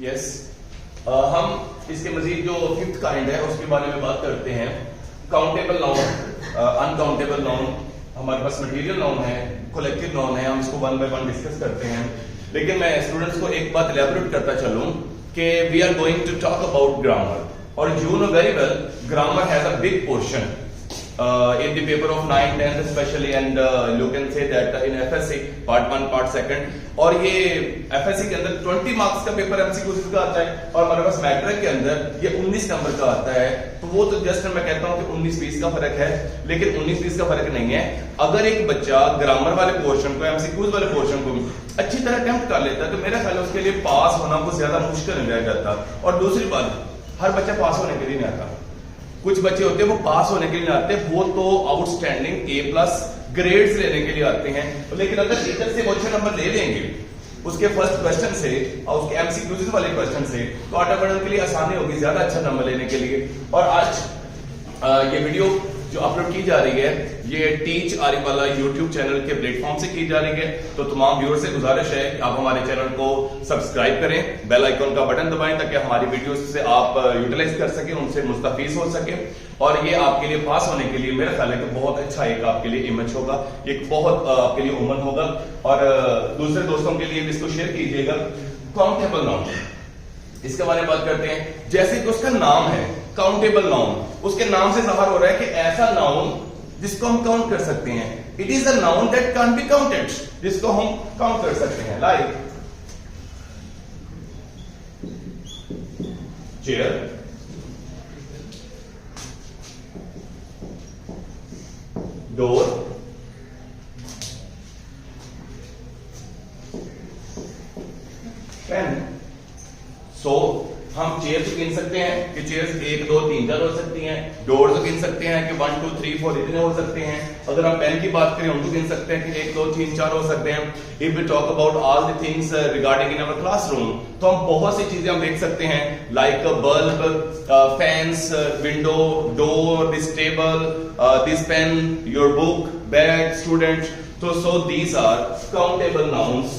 Yes हम इसके मजीद जो फिफ्थ काइंड है उसके बारे में बात करते हैं। काउंटेबल नाउन, अनकाउंटेबल नाउन, हमारे पास मटेरियल नाउन है, कलेक्टिव नाउन है, हम इसको वन बाय वन डिस्कस करते हैं। लेकिन मैं स्टूडेंट्स को एक बात इलैबोरेट करता चलूं कि we are going to talk about grammar, और you know very well grammar has a big portion in the paper of 9th 10th especially, and you can say that in FSC part 1 part 2, और ये FSC के अंदर 20 marks का paper MCQ का आता है, और हमारे पास मैट्रिक के अंदर ये 19 नंबर का आता है। तो वो तो जस्ट मैं कहता हूँ कि 19-20 का फर्क है, लेकिन 19-20 का फर्क नहीं है। अगर एक बच्चा ग्रामर वाले पोर्शन को, MCQ वाले पोर्शन को अच्छी तरह अटेम्प्ट कर लेता है तो मेरा ख्याल है उसके लिए पास होना कुछ ज्यादा मुश्किल नहीं रह जाता। और दूसरी बात, हर बच्चा पास होने के लिए नहीं आता। कुछ बच्चे होते हैं वो पास होने के लिए आते हैं, वो तो आउटस्टैंडिंग A+ ग्रेड्स लेने के लिए आते हैं। लेकिन अगर टीचर से वो अच्छे नंबर ले लेंगे उसके फर्स्ट क्वेश्चन से और उसके MCQ वाले क्वेश्चन से, तो ऑटोमेटिकली के लिए आसानी होगी ज्यादा अच्छा नंबर लेने के लिए। और आज ये वीडियो जो अपलोड की जा रही है ये टीच आरिफ यूट्यूब चैनल के प्लेटफॉर्म से की जा रही है। तो तमाम व्यूअर से गुजारिश है कि आप हमारे चैनल को सब्सक्राइब करें, बेल आइकन का बटन दबाएं ताकि हमारी वीडियोस से आप यूटिलाइज कर सके, उनसे मुस्तफीज हो सके। और ये आपके लिए पास होने के लिए मेरा ख्याल है कि बहुत अच्छा एक आपके लिए इमेज होगा, एक बहुत आपके लिए उमन होगा, और दूसरे दोस्तों के लिए भी इसको शेयर कीजिएगा। काउंटेबल नाउन, इसके बारे में बात करते हैं। जैसे कि उसका नाम है काउंटेबल नाउन, उसके नाम से ज़ाहिर हो रहा है कि ऐसा नाउन जिसको हम काउंट कर सकते हैं। It is a noun that can be counted, जिसको हम काउंट कर सकते हैं। Like chair, door, pen. So हम चेयर तो गिन सकते हैं कि चेयर्स 1 2 3 4 हो सकती हैं। डोर तो गिन सकते हैं कि 1 2 3 4 इतने हो सकते हैं। अगर हम पेन की बात करें उनको गिन सकते हैं कि 1 2 3 4 हो सकते हैं। If we talk about all the things regarding in our classroom, तो हम बहुत सी चीजें हम देख सकते हैं, like bulb, fans, window, door, this table, this pen, your book, bag, student. तो so these are countable nouns.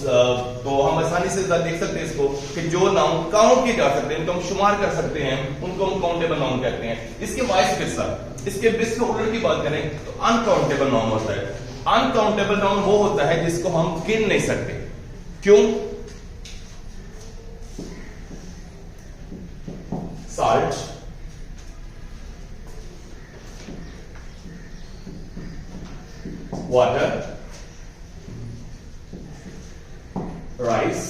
तो हम आसानी से देख सकते हैं इसको कि जो नाउन काउंट किए जा सकते हैं, उनको हम शुमार कर सकते हैं, उनको हम काउंटेबल नाउन कहते हैं। इसके वाइस वर्सा, इसके बिस के उलट की बात करें तो अनकाउंटेबल नाउन होता है। अनकाउंटेबल नाउन वो होता है जिसको हम गिन नहीं सकते। क्यों? Salt, water, rice,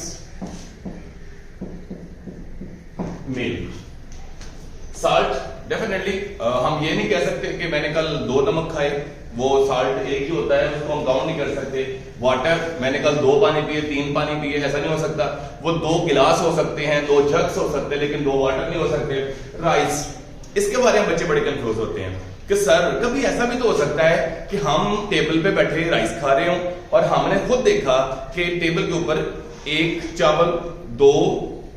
milk. Salt definitely हम ये नहीं कह सकते कि मैंने कल 2 नमक खाए, वो साल्ट एक ही होता है, उसको हम काउंट नहीं कर सकते। वाटर, मैंने कल 2 पानी पिए 3 पानी पिए, ऐसा नहीं हो सकता। वो 2 गिलास हो सकते हैं, 2 जग्स हो सकते हैं, लेकिन 2 वाटर नहीं हो सकते। राइस, इसके बारे में बच्चे बड़े कंफ्यूज होते हैं कि सर कभी ऐसा भी तो हो सकता है कि हम टेबल पे बैठे राइस खा रहे हो और हमने खुद देखा कि टेबल के ऊपर 1 चावल, 2,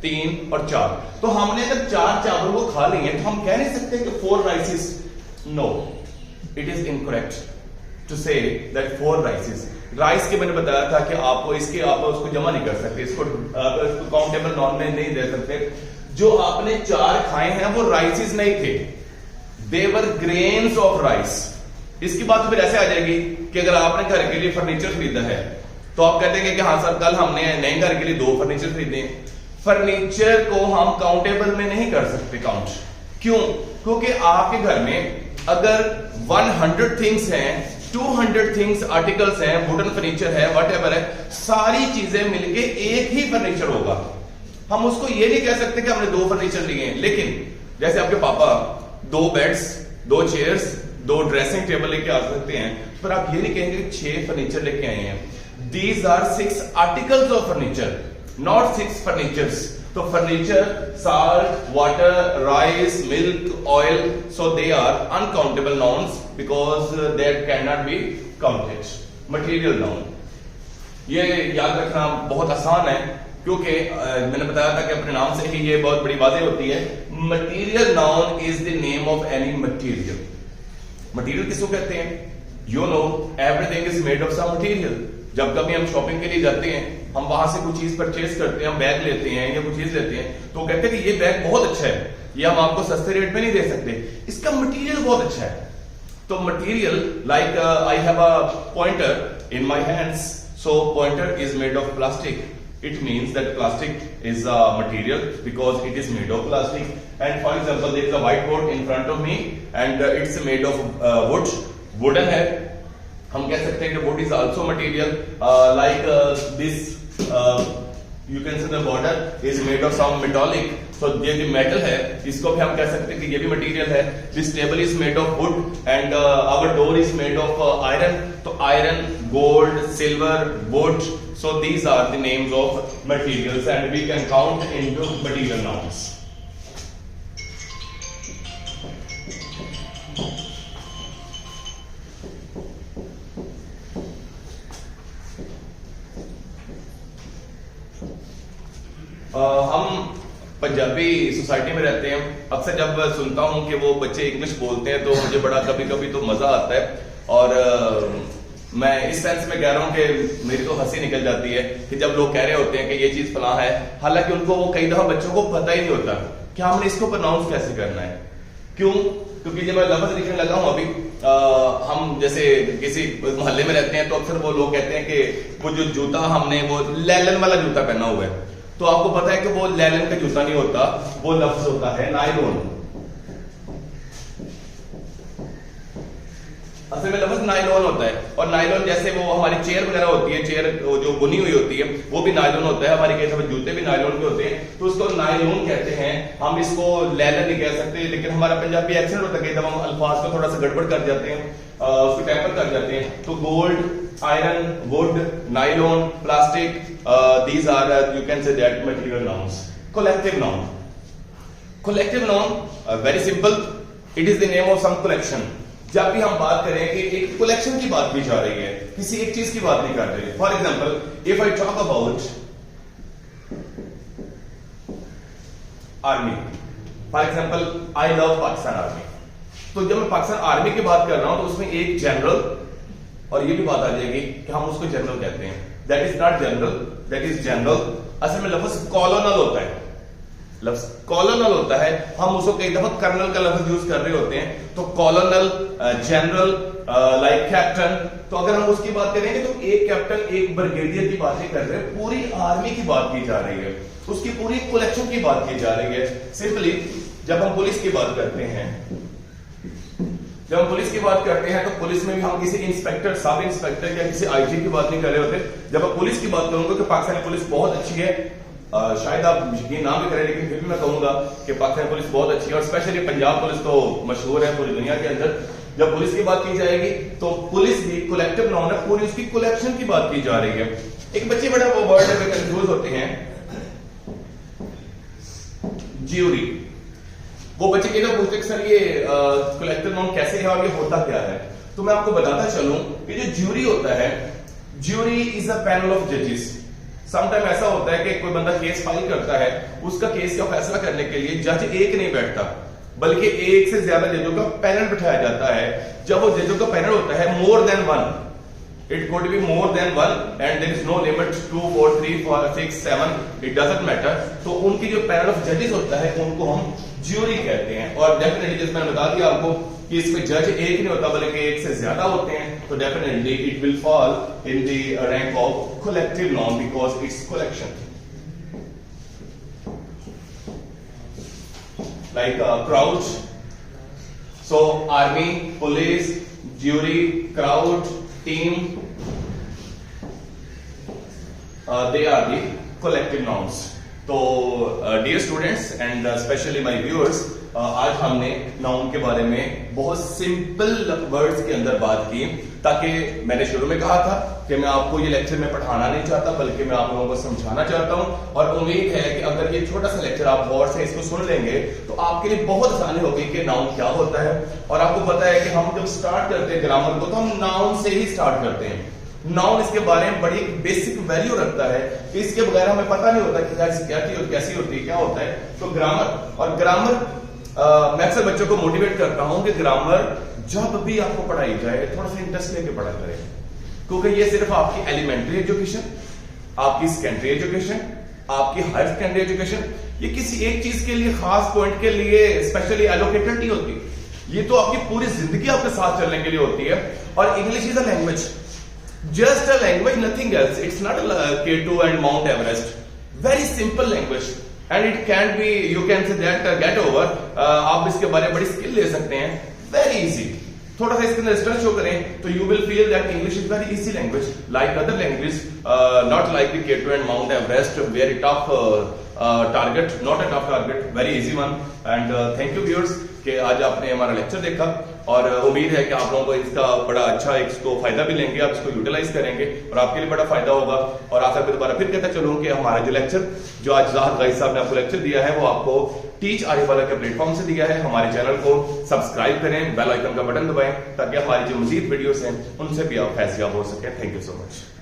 3 और 4, तो हमने जब 4 चावल को खा लिए तो हम कह नहीं सकते कि 4 rises. No, it is incorrect to say that 4 rises. Rise के मैंने बताया था कि आपको इसके आप उसको जमा नहीं कर सकते, इसको काउंटेबल नाउन में नहीं दे सकते। जो आपने 4 खाए हैं वो राइसेस नहीं थे, देवर ग्रेन्स ऑफ राइस। इसकी बात फिर ऐसे आ जाएगी कि अगर आपने घर के लिए फर्नीचर खरीदा है तो आप कहते हैं कि हाँ सर कल हमने नए घर के लिए 2 फर्नीचर खरीदे। फर्नीचर को हम काउंटेबल में नहीं कर सकते काउंट। क्यों? क्योंकि आपके घर में अगर 100 थिंग्स हैं, 200 थिंग्स आर्टिकल्स हैं, वुडन फर्नीचर है, व्हाटएवर है, सारी चीजें मिलके एक ही फर्नीचर होगा। हम उसको ये नहीं कह सकते कि हमने 2 फर्नीचर लिए हैं। लेकिन जैसे आपके पापा 2 बेड्स, 2 चेयर्स, 2 ड्रेसिंग टेबल लेके आ सकते हैं, पर आप ये नहीं कहेंगे 6 फर्नीचर लेके आए हैं। These are 6 articles of furniture, not 6 furnitures. So furniture, salt, water, rice, milk, oil, so they are uncountable nouns because they cannot be counted. Material noun, ये याद रखना बहुत आसान है क्योंकि मैंने बताया था कि अपने नाम से ही ये बहुत बड़ी बातें होती है। Material noun is the name of any material. Material किसको कहते हैं? You know everything is made of some material. जब कभी हम शॉपिंग के लिए जाते हैं, हम वहां से कुछ चीज परचेज करते हैं, हम बैग लेते हैं या कुछ चीज लेते हैं, तो कहते हैं कि ये बैग बहुत अच्छा है, ये हम आपको सस्ते रेट में नहीं दे सकते, इसका मटेरियल बहुत अच्छा है। तो material like I have a pointer in my hands, so pointer is made of plastic, it means that plastic is a material because it is made of plastic. And for example, there is a whiteboard in front of me and it's made of wooden है, हम कह सकते हैं कि wood is also material, like this you can say the border is made of some metallic, so ये जो metal है इसको भी हम कह सकते हैं कि ये भी material है। This table is made of wood and our door is made of iron, तो iron, gold, silver, wood, so these are the names of materials and we can count into material nouns. हम Punjabi society में रहते हैं, अक्सर जब सुनता हूं कि वो बच्चे इंग्लिश बोलते हैं तो मुझे बड़ा कभी कभी तो मजा आता है, और मैं इस सेंस में कह रहा हूं कि मेरी तो हंसी निकल जाती है कि जब लोग कह रहे होते हैं कि ये चीज फलां है, हालांकि उनको वो कई दफा बच्चों को पता ही नहीं होता कि हमने इसको प्रोनाउंस कैसे करना है। क्यों? क्योंकि जब मैं लफ्ज लिखने लगा हूं अभी, हम जैसे किसी मोहल्ले में रहते हैं तो अक्सर वो लोग कहते हैं कि वो जो जूता हमने वो लैलन वाला जूता पहना हुआ है, तो आपको पता है कि वो लैलन का जूता नहीं होता, वो लफ्ज होता है नायलॉन। असल में लफ्ज नायलॉन होता है, और नायलॉन जैसे वो हमारी चेयर वगैरह होती है, चेयर जो बुनी हुई होती है वो भी नायलॉन होता है, हमारे कई जूते भी नायलॉन के होते हैं, तो उसको नायलॉन कहते हैं। हम इसको लैलन नहीं कह सकते, लेकिन हमारा पंजाबी एक्सेंट होता है कि जब हम अल्फाज को थोड़ा सा गड़बड़ कर जाते हैं, उसको टेम्पर कर जाते हैं, तो gold, iron, would, nylon, plastic, these are you can say that material nouns. Collective noun. Collective noun very simple. It is the name of some collection. जब भी हम बात करें कि एक कलेक्शन की बात की जा रही है, किसी एक चीज की बात नहीं कर रहे। For example, if I talk about army, for example I love Pakistan army, तो जब मैं पाकिस्तान आर्मी की बात कर रहा हूं तो उसमें एक जनरल और ये भी बात आ जाएगी कि हम उसको जनरल कहते हैं। That is not general, that is general. असल में लफ्ज कॉलोनल होता है, लफ्ज कॉलोनल होता है, हम उसको कई दफा कर्नल का लफ्ज यूज कर रहे होते हैं, तो कॉलोनल, जनरल, लाइक कैप्टन। तो अगर हम उसकी बात करेंगे तो एक कैप्टन, एक ब्रिगेडियर की बात नहीं कर रहे, पूरी आर्मी की बात की जा रही है, उसकी पूरी कलेक्शन की बात की जा रही है। सिंपली जब हम पुलिस की बात करते हैं, जब हम पुलिस की बात करते हैं तो पुलिस में भी हम किसी इंस्पेक्टर, सब इंस्पेक्टर या किसी आईजी की बात नहीं कर रहे होते। जब हम पुलिस की बात करूंगा कि पाकिस्तानी पुलिस बहुत अच्छी है, शायद आप यकीन ना भी करें, लेकिन फिर भी मैं कहूंगा कि पाकिस्तानी पुलिस बहुत अच्छी है, और स्पेशली पंजाब पुलिस तो मशहूर है पूरी दुनिया के अंदर। जब पुलिस की बात की जाएगी तो पुलिस भी कलेक्टिव नाउन है, पूरी उसकी कलेक्शन की बात की जा रही है। एक बच्चे बड़ा वो वर्ड में कंफ्यूज होते हैं, ज्यूरी। वो बच्चे कहते पूछते कि सर ये कलेक्टिव नाउन कैसे है और ये होता क्या है, तो मैं आपको बताता चलूं कि जो ज्यूरी होता है, jury is a panel of जजेस। समटाइम ऐसा होता है कि कोई बंदा केस फाइल करता है, उसका केस का फैसला करने के लिए जज एक नहीं बैठता, बल्कि एक से ज्यादा जजों का पैनल बिठाया जाता है। जब वो जजों का पैनल होता है more than one, it could be more than one and there is no limit 2 4 3 4 6 7, it doesn't matter. तो उनकी जो पैनल ऑफ जजेस होता है उनको हम ज्यूरी कहते हैं। और डेफिनेटली जैसे मैंने बता दिया आपको कि इसमें जज एक नहीं होता बल्कि एक से ज्यादा होते हैं, तो definitely it will fall in the rank of collective noun because it's collection. Like crowd, so army, police, jury, crowd, team, they are the collective nouns. तो dear students and specially my viewers, आज हमने noun के बारे में बहुत simple words के अंदर बात की, ताकि मैंने शुरू में कहा था कि मैं आपको ये लेक्चर में पढ़ाना नहीं चाहता, बल्कि मैं आप लोगों को समझाना चाहता हूं। और उम्मीद है कि अगर ये छोटा सा लेक्चर आप गौर से इसको सुन लेंगे तो आपके लिए बहुत आसानी होगी कि नाउन क्या होता है। और आपको पता है कि हम जब स्टार्ट करते हैं ग्रामर को तो हम नाउन से ही स्टार्ट करते हैं। नाउन इसके बारे में बड़ी बेसिक वैल्यू रखता है कि इसके बगैर हमें पता नहीं होता कि कैसी होती है, क्या होता है। तो ग्रामर, और ग्रामर मैं अक्सर बच्चों को मोटिवेट करता हूं कि ग्रामर जब भी आपको पढ़ाई जाए थोड़ा सा इंटरेस्ट लेके पढ़ा करें। क्योंकि ये सिर्फ आपकी एलिमेंट्री एजुकेशन, आपकी सेकेंडरी एजुकेशन, आपकी हायर सेकेंडरी एजुकेशन, ये किसी एक चीज के लिए, खास पॉइंट के लिए स्पेशली एलोकेटेड नहीं होती। ये तो आपकी पूरी जिंदगी आपके साथ चलने के लिए होती है। और English is a language, just a language, nothing else. It's not K2 and mount Everest, very simple language and it can be, you can say that get over. आप इसके बारे में बड़ी स्किल ले सकते हैं, वेरी इजी। थोड़ा सा इसके अंदर स्ट्रेस शो करें तो you will feel that English is very easy language like other language, not like the K2 and mount Everest, very tough target, not a tough target, very easy one. And thank you viewers कि आज आपने हमारा lecture देखा और उम्मीद है कि आप लोगों को इसका बड़ा अच्छा इसको फायदा भी लेंगे, आप इसको यूटिलाइज करेंगे और आपके लिए बड़ा फायदा होगा। और आखिर में दोबारा फिर कहता चलूं कि हमारा जो लेक्चर, जो आज जाहिद गाइस साहब ने आपको लेक्चर दिया है, वो आपको टीच आरिफ के प्लेटफॉर्म से दिया है। हमारे चैनल को सब्सक्राइब करें, बेल आइकन का बटन दबाएं ताकि हमारी जो मजीद वीडियोस हैं उनसे भी आप फैजियाब हो सके। Thank you so much.